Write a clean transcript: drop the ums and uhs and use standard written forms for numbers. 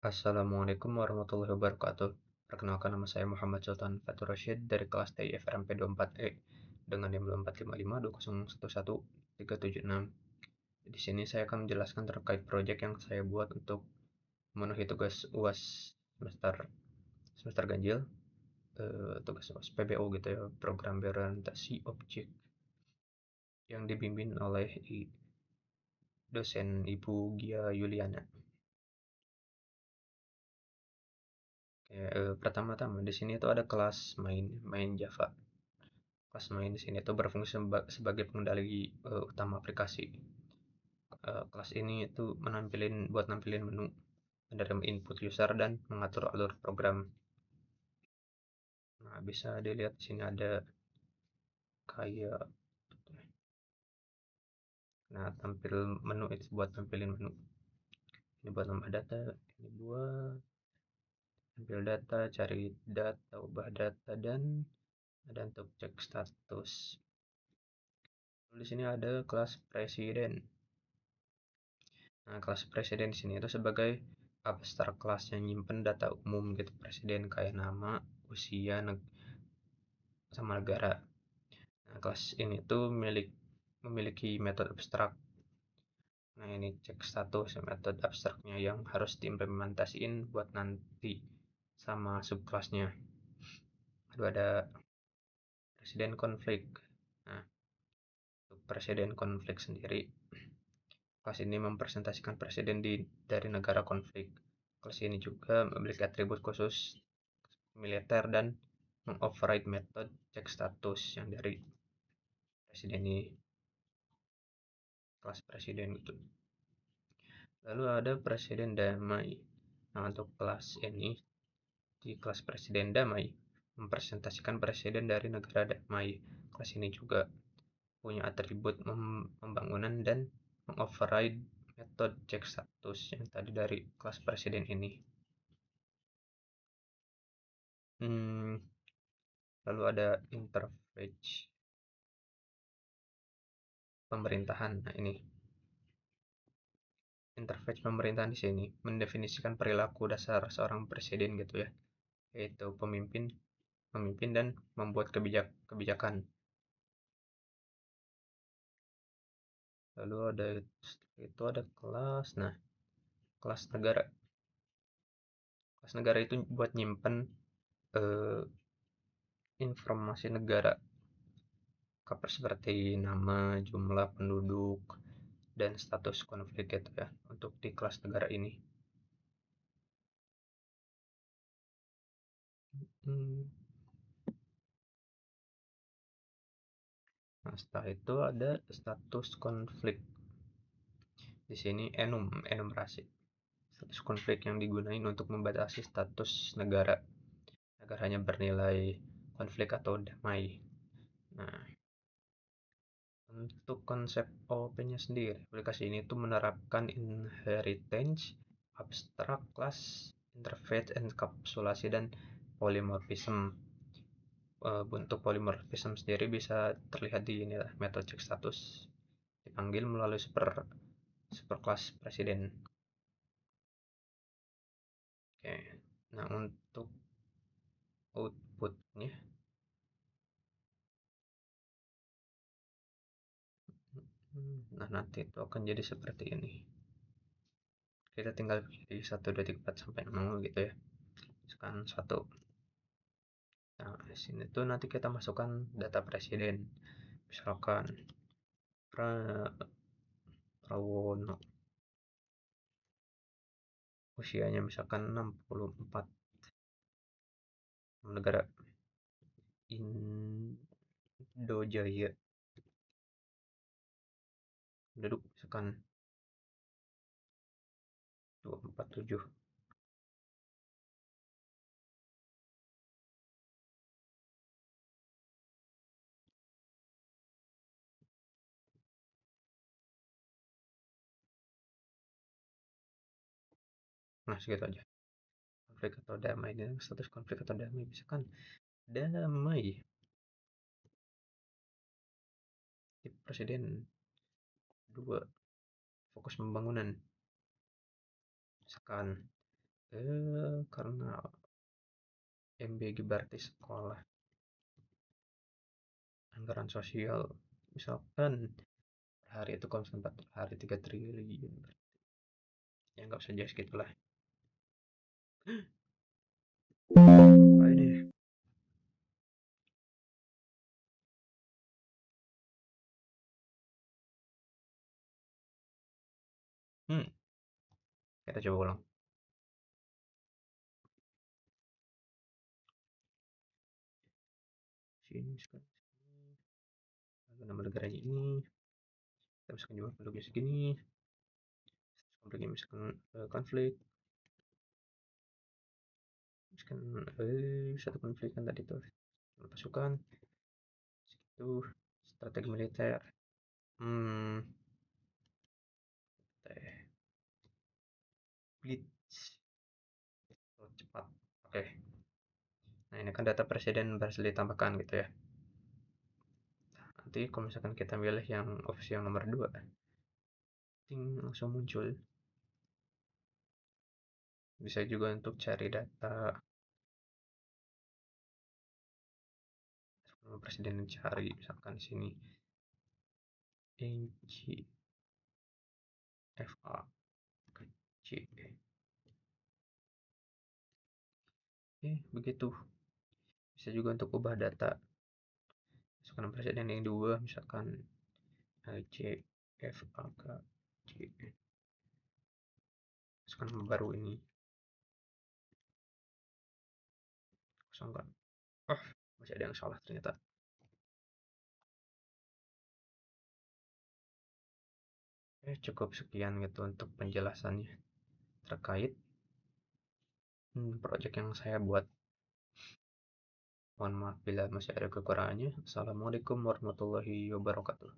Assalamualaikum warahmatullahi wabarakatuh. Perkenalkan, nama saya Muhammad Sultan Fatur Rashid dari kelas TI FRMP 24E dengan NIM 4552011376376. Di sini saya akan menjelaskan terkait proyek yang saya buat untuk memenuhi tugas UAS semester semester ganjil, tugas UAS PBO gitu ya, program berorientasi objek, yang dibimbing oleh dosen Ibu Gia Yuliana. Pertama-tama di sini tuh ada kelas main Java. Kelas main di sini tuh berfungsi sebagai pengendali utama aplikasi. Kelas ini itu buat nampilin menu, menerima input user dan mengatur alur program. Nah, bisa dilihat di sini ada kayak, nah, tampil menu itu buat nampilin menu. Ini buat nambah data, ini buat tampil data, cari data, ubah data, dan ada untuk cek status. Lalu di sini ada kelas presiden. Nah, kelas presiden di sini itu sebagai abstrak kelas yang nyimpen data umum gitu, presiden kayak nama, usia, sama negara. Nah, kelas ini tuh memiliki metode abstrak. Nah, ini cek status metode abstraknya yang harus diimplementasiin buat nanti sama subkelasnya. Lalu ada presiden konflik. Nah, untuk presiden konflik sendiri, kelas ini mempresentasikan presiden dari negara konflik. Kelas ini juga memiliki atribut khusus militer dan mengoverride method cek status yang dari presiden ini, kelas presiden gitu. Lalu ada presiden damai. Nah, untuk kelas ini, di kelas presiden damai mempresentasikan presiden dari negara damai. Kelas ini juga punya atribut pembangunan dan mengoverride method cek status yang tadi dari kelas presiden ini. Lalu ada interface pemerintahan. Nah, ini interface pemerintahan di sini mendefinisikan perilaku dasar seorang presiden gitu ya, yaitu memimpin dan membuat kebijakan. Lalu ada kelas. Nah, kelas negara. Kelas negara itu buat nyimpen eh, informasi negara, seperti nama, jumlah penduduk, dan status konflik gitu ya, untuk di kelas negara ini. Hmm, Nah, setelah itu ada status konflik. Di sini enumerasi status konflik yang digunakan untuk membatasi status negara agar hanya bernilai konflik atau damai. Nah, untuk konsep OOP-nya sendiri, aplikasi ini tuh menerapkan inheritance, abstract class, interface, enkapsulasi, dan polymorphism. Bentuk polymorphism sendiri bisa terlihat di ini lah, metode cek status dipanggil melalui superclass presiden. Oke. Nah, untuk outputnya, nah, nanti itu akan jadi seperti ini. Kita tinggal pilih 1, 2, 3, 4 sampai 0 gitu ya. Misalkan 1. Nah, di sini tuh nanti kita masukkan data presiden. Misalkan Prawono, usianya misalkan 64, negara Indojaya, penduduk misalkan 247. Nah, segitu aja. Konflik atau damai, dan status konflik atau damai misalkan damai, tipe presiden 2, fokus pembangunan misalkan Karena MBG berarti sekolah, anggaran sosial, misalkan per hari itu kalau misalkan per hari 3 triliun, ya nggak usah jauh segitulah. Apa ini? Hmm, kita coba ulang. Sini sekarang sini. Lalu nama negaranya ini. Kita misalkan juga penduduknya segini. Konfliknya misalkan konflik. Misalkan satu konflik kan tadi tuh pasukan. Itu strategi militer. Hmm, teh blitz. Oh, cepat. Oke. Nah, ini kan data presiden berhasil ditambahkan gitu ya. Nanti kalau misalkan kita pilih yang opsi yang nomor 2, ting langsung muncul. Bisa juga untuk cari data nama presiden yang cari misalkan di sini NC FA C. Begitu. Bisa juga untuk ubah data. Misalkan presiden yang dua misalkan C F A K C. Misalkan baru ini kosongkan. Oh, masih ada yang salah ternyata. Cukup sekian gitu untuk penjelasannya terkait project yang saya buat. Mohon maaf bila masih ada kekurangannya. Assalamualaikum warahmatullahi wabarakatuh.